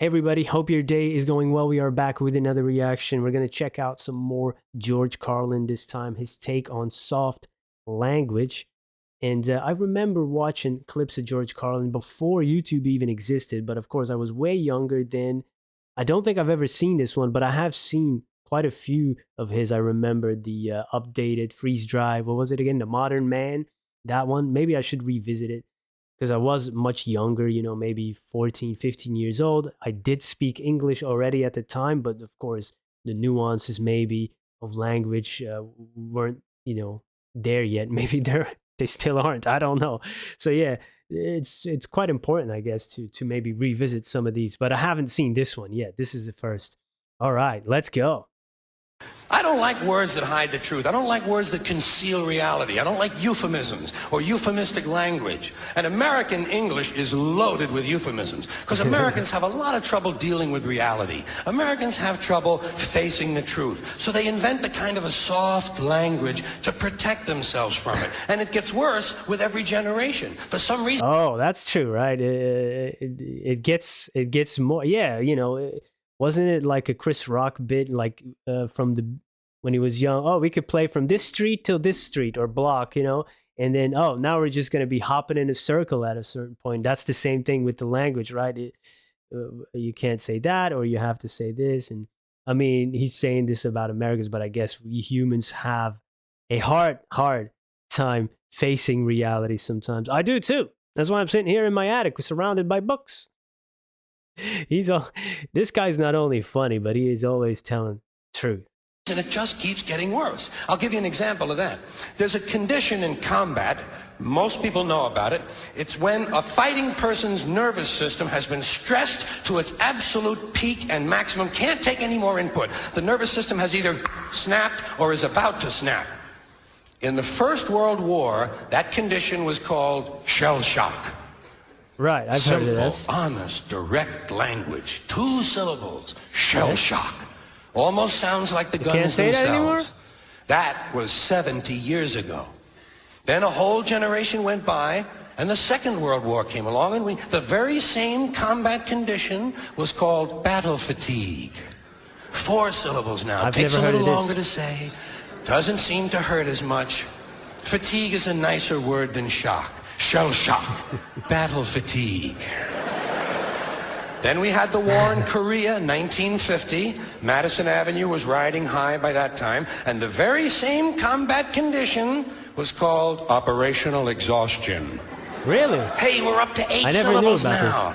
Hey everybody, hope your day is going well. We are back with another reaction. We're going to check out some more George Carlin this time, his take on soft language. And I remember watching clips of George Carlin before YouTube even existed, but of course I was way younger then. I don't think I've ever seen this one, but I have seen quite a few of his. I remember the updated freeze drive. What was it again? The Modern Man. That one. Maybe I should revisit it because I was much younger, maybe 14, 15 years old. I did speak English already at the time, but of course, the nuances maybe of language weren't, there yet. Maybe they still aren't. I don't know. So yeah, it's quite important, I guess, to maybe revisit some of these. But I haven't seen this one yet. This is the first. All right, let's go. I don't like words that hide the truth. I don't like words that conceal reality. I don't like euphemisms or euphemistic language. And American English is loaded with euphemisms because Americans have a lot of trouble dealing with reality. Americans have trouble facing the truth. So they invent a kind of a soft language to protect themselves from it. And it gets worse with every generation. For some reason... Oh, that's true, right? It gets more. Yeah, wasn't it like a Chris Rock bit, like from the when he was young? Oh, we could play from this street till this street or block, and then now we're just gonna be hopping in a circle at a certain point. That's the same thing with the language, right? You can't say that, or you have to say this. And I mean, he's saying this about Americans, but I guess we humans have a hard time facing reality sometimes. I do too. That's why I'm sitting here in my attic, surrounded by books. This guy's not only funny, but he is always telling truth. And it just keeps getting worse. I'll give you an example of that. There's a condition in combat, most people know about it. It's when a fighting person's nervous system has been stressed to its absolute peak and maximum, can't take any more input. The nervous system has either snapped or is about to snap. In the First World War, that condition was called shell shock. Right, I've heard of this. Simple, honest, direct language. 2 syllables. Shell shock. Almost sounds like the guns can't say themselves. That anymore? That was 70 years ago. Then a whole generation went by, and the Second World War came along, and the very same combat condition was called battle fatigue. 4 syllables now. I've Takes never a heard little of longer this. to say. Doesn't seem to hurt as much. Fatigue is a nicer word than shock. Shell shock, battle fatigue. Then we had the war in Korea, 1950. Madison Avenue was riding high by that time, and the very same combat condition was called operational exhaustion. Really? Hey, we're up to 8 syllables now.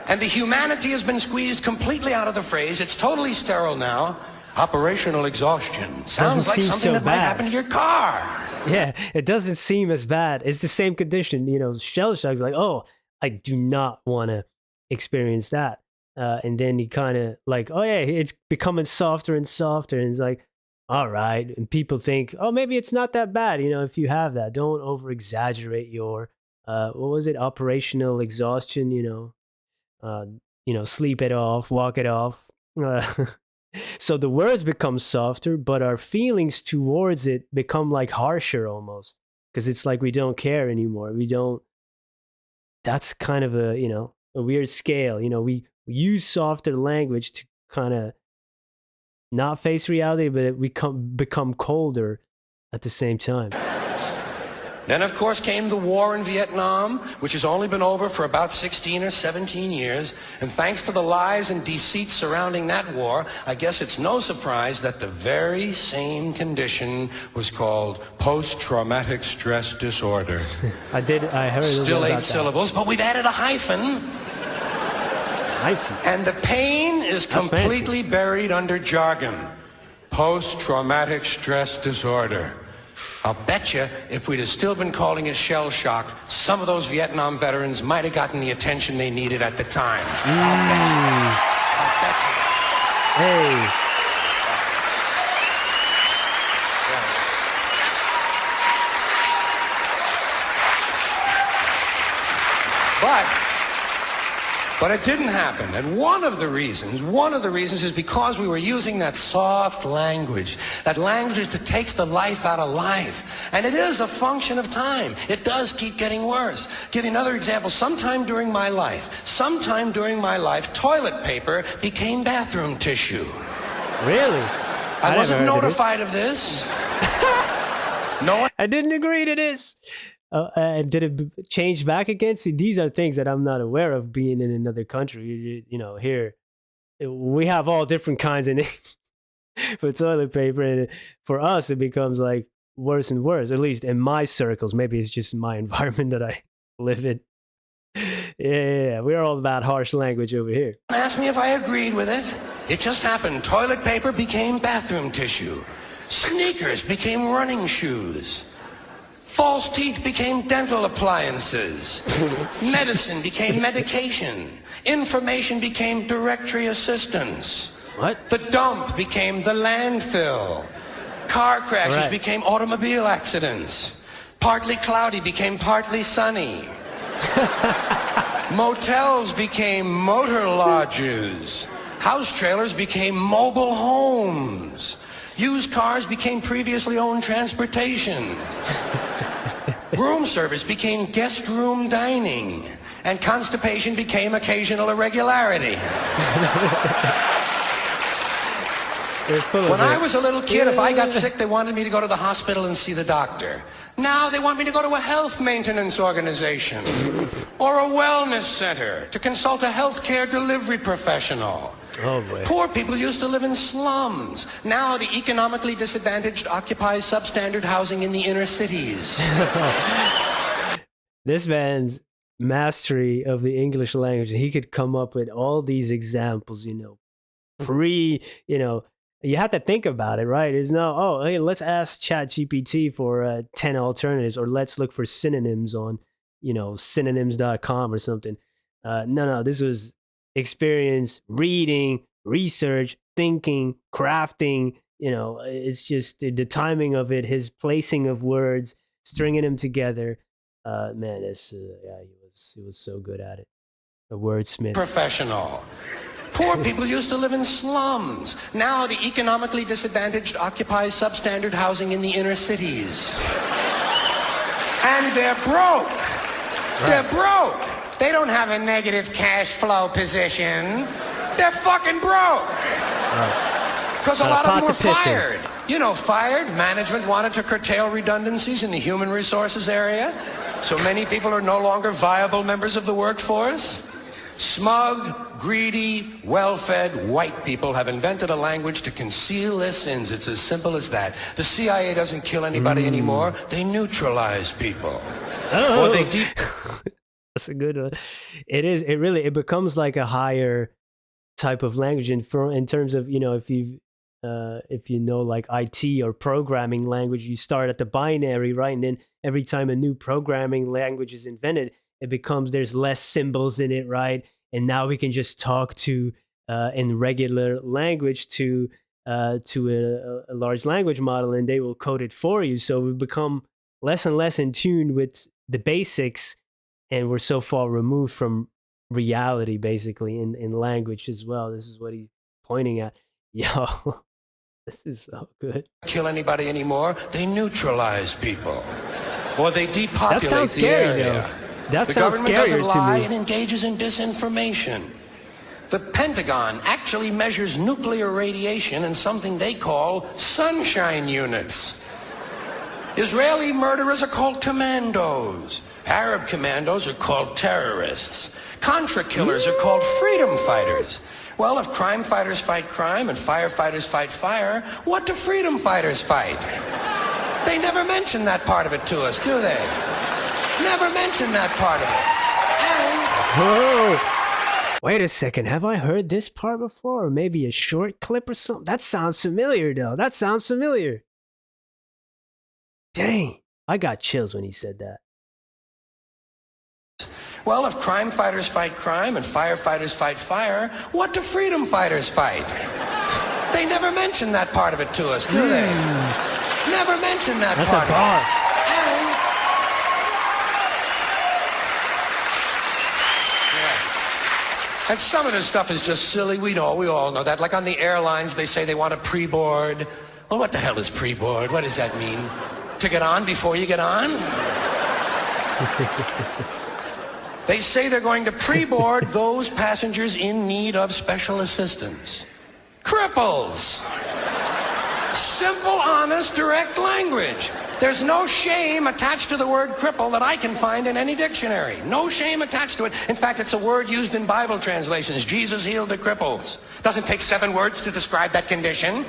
And the humanity has been squeezed completely out of the phrase. It's totally sterile now. Operational exhaustion. Sounds like something that might happen to your car. Yeah, it doesn't seem as bad. It's the same condition, shell shock's like, oh, I do not want to experience that. And then you kind of like, oh yeah, it's becoming softer and softer. And it's like, all right. And people think, oh, maybe it's not that bad. If you have that, don't over exaggerate your, what was it? Operational exhaustion, sleep it off, walk it off. So the words become softer, but our feelings towards it become like harsher almost, because it's like we don't care anymore. We don't. That's kind of a weird scale. We use softer language to kind of not face reality, but we become colder at the same time. Then, of course, came the war in Vietnam, which has only been over for about 16 or 17 years. And thanks to the lies and deceit surrounding that war, I guess it's no surprise that the very same condition was called post-traumatic stress disorder. I heard it. Still 8 syllables, but we've added a hyphen. Hyphen. And the pain is completely buried under jargon. Post-traumatic stress disorder. I'll bet you if we'd have still been calling it shell shock, some of those Vietnam veterans might have gotten the attention they needed at the time. I'll bet you. I'll bet you. Hey. But it didn't happen. And one of the reasons is because we were using that soft language, that language that takes the life out of life. And it is a function of time. It does keep getting worse. Give you another example. Sometime during my life, toilet paper became bathroom tissue. Really? I wasn't notified of this. No one. I didn't agree to this. Did it change back again? See, these are things that I'm not aware of being in another country. You know, here we have all different kinds of names for toilet paper, and for us, it becomes like worse and worse. At least in my circles. Maybe it's just my environment that I live in. Yeah, we're all about harsh language over here. Ask me if I agreed with it. It just happened. Toilet paper became bathroom tissue. Sneakers became running shoes. False teeth became dental appliances. Medicine became medication. Information became directory assistance. What? The dump became the landfill. Car crashes became automobile accidents. Partly cloudy became partly sunny. Motels became motor lodges. House trailers became mobile homes. Used cars became previously owned transportation. Room service became guest room dining. And constipation became occasional irregularity. When I was a little kid, if I got sick, they wanted me to go to the hospital and see the doctor. Now they want me to go to a health maintenance organization or a wellness center to consult a healthcare delivery professional. Oh boy. Poor people used to live in slums. Now the economically disadvantaged occupy substandard housing in the inner cities. This man's mastery of the English language, he could come up with all these examples, you have to think about it, right? It's no, oh, hey, let's ask ChatGPT for 10 alternatives, or let's look for synonyms on, synonyms.com or something. No, this was experience, reading, research, thinking, crafting. It's just the timing of it, his placing of words, stringing them together. Man, he was so good at it. A wordsmith. Professional. Poor people used to live in slums. Now the economically disadvantaged occupy substandard housing in the inner cities. And they're broke. Right. They're broke. They don't have a negative cash flow position. They're fucking broke. Because a lot of them were fired. Fired. Management wanted to curtail redundancies in the human resources area. So many people are no longer viable members of the workforce. Smug, greedy, well-fed white people have invented a language to conceal their sins. It's as simple as that. The CIA doesn't kill anybody anymore. They neutralize people. Oh. Or they That's a good one. It becomes like a higher type of language in terms of, if you know like IT or programming language, you start at the binary, right? And then every time a new programming language is invented, there's less symbols in it, right? And now we can just talk to in regular language to a large language model, and they will code it for you. So we've become less and less in tune with the basics, and we're so far removed from reality, basically, in language as well. This is what he's pointing at. Yo, this is so good. Kill anybody anymore? They neutralize people, or they depopulate that sounds scary, area. Though. That the sounds government doesn't lie, to me. It engages in disinformation. The Pentagon actually measures nuclear radiation in something they call sunshine units. Israeli murderers are called commandos. Arab commandos are called terrorists. Contra killers are called freedom fighters. Well, if crime fighters fight crime and firefighters fight fire, what do freedom fighters fight? They never mention that part of it to us, do they? Never mention that part of it. Whoa. Wait a second. Have I heard this part before? Or maybe a short clip or something? That sounds familiar, though. That sounds familiar. Dang. I got chills when he said that. Well, if crime fighters fight crime and firefighters fight fire, what do freedom fighters fight? They never mention that part of it to us, do they? Never mention that That's part a bar. And some of this stuff is just silly. We all know that. Like on the airlines, they say they want a pre-board. Well, what the hell is pre-board? What does that mean? To get on before you get on? They say they're going to pre-board those passengers in need of special assistance. Cripples. Simple, honest, direct language. There's no shame attached to the word cripple that I can find in any dictionary. No shame attached to it. In fact, it's a word used in Bible translations. Jesus healed the cripples. Doesn't take 7 words to describe that condition.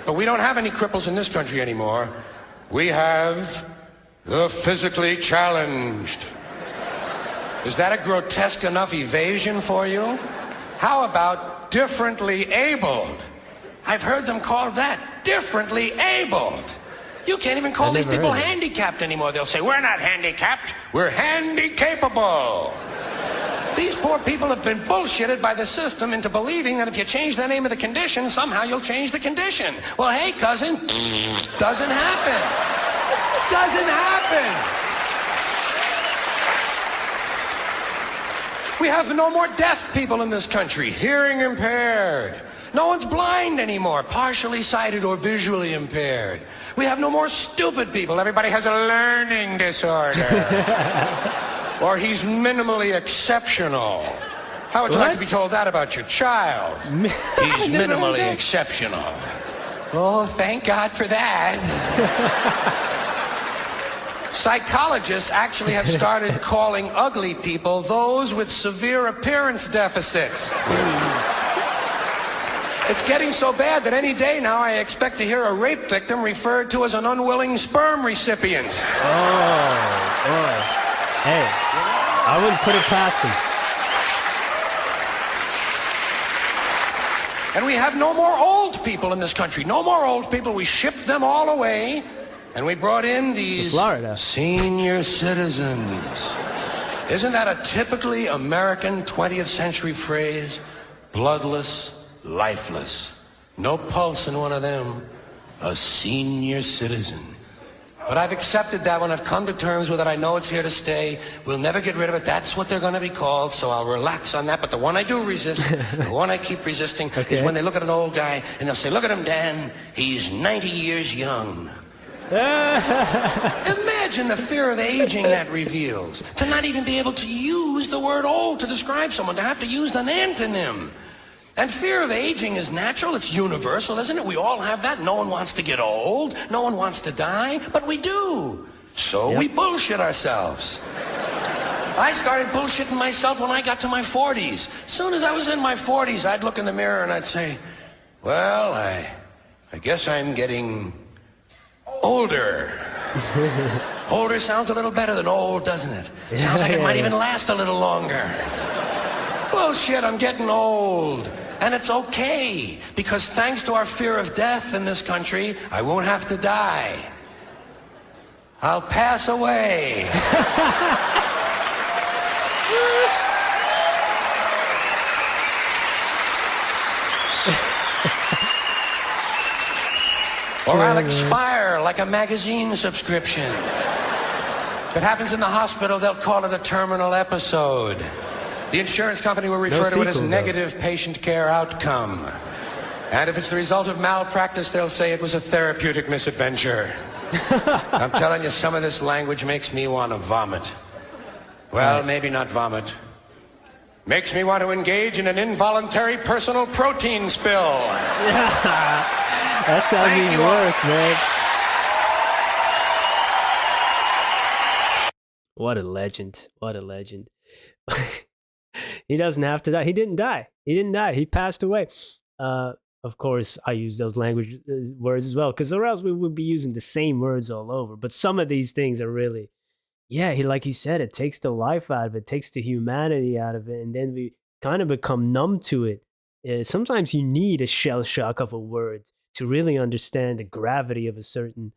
But we don't have any cripples in this country anymore. We have the physically challenged. Is that a grotesque enough evasion for you? How about differently abled? I've heard them called that, differently abled. You can't even call these people handicapped anymore. They'll say, we're not handicapped, we're handy-capable. These poor people have been bullshitted by the system into believing that if you change the name of the condition, somehow you'll change the condition. Well, hey, cousin, doesn't happen. Doesn't happen. We have no more deaf people in this country, hearing impaired. No one's blind anymore, partially sighted or visually impaired. We have no more stupid people. Everybody has a learning disorder. Or he's minimally exceptional. How would you like to be told that about your child? He's minimally exceptional. Oh, thank God for that. Psychologists actually have started calling ugly people those with severe appearance deficits. It's getting so bad that any day now I expect to hear a rape victim referred to as an unwilling sperm recipient. Oh, boy. Hey, I wouldn't put it past him. And we have no more old people in this country. No more old people. We shipped them all away. And we brought in these senior citizens. Isn't that a typically American 20th century phrase? Bloodless, lifeless. No pulse in one of them. A senior citizen. But I've accepted that one. I've come to terms with it. I know it's here to stay. We'll never get rid of it. That's what they're going to be called, so I'll relax on that. But the one I do resist, the one I keep resisting, is when they look at an old guy and they'll say, look at him, Dan. He's 90 years young. Imagine the fear of aging that reveals. To not even be able to use the word old to describe someone, to have to use an antonym. And fear of aging is natural, it's universal, isn't it? We all have that. No one wants to get old, no one wants to die, but we do. So we bullshit ourselves. I started bullshitting myself when I got to my 40s. As soon as I was in my 40s, I'd look in the mirror and I'd say, well, I guess I'm getting older. Older sounds a little better than old, doesn't it? Sounds like it might even last a little longer. Bullshit, I'm getting old. And it's okay, because thanks to our fear of death in this country, I won't have to die. I'll pass away. Or I'll expire like a magazine subscription. If it happens in the hospital, they'll call it a terminal episode. The insurance company will refer to it as negative patient care outcome. And if it's the result of malpractice, they'll say it was a therapeutic misadventure. I'm telling you, some of this language makes me want to vomit. Well, maybe not vomit. Makes me want to engage in an involuntary personal protein spill. That sounds even worse, man. What a legend. What a legend. He doesn't have to die. He didn't die. He didn't die. He passed away. Of course, I use those language words as well, because or else we would be using the same words all over. But some of these things are really, like he said, it takes the life out of it, takes the humanity out of it, and then we kind of become numb to it. Sometimes you need a shell shock of a word to really understand the gravity of a certain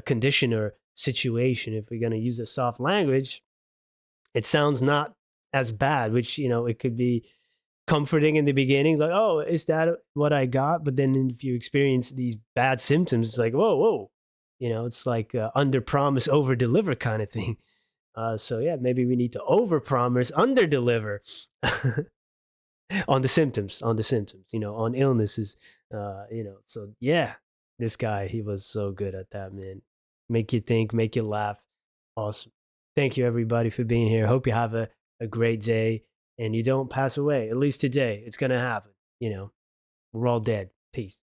condition or situation. If we're going to use a soft language, it sounds not as bad, which, it could be comforting in the beginning, like, oh, is that what I got? But then if you experience these bad symptoms, it's like, whoa. It's like under promise, over deliver kind of thing. So maybe we need to over promise, under deliver. On the symptoms, on illnesses, So yeah, this guy, he was so good at that, man. Make you think, make you laugh. Awesome. Thank you, everybody, for being here. Hope you have a great day and you don't pass away. At least today, it's gonna happen. We're all dead. Peace.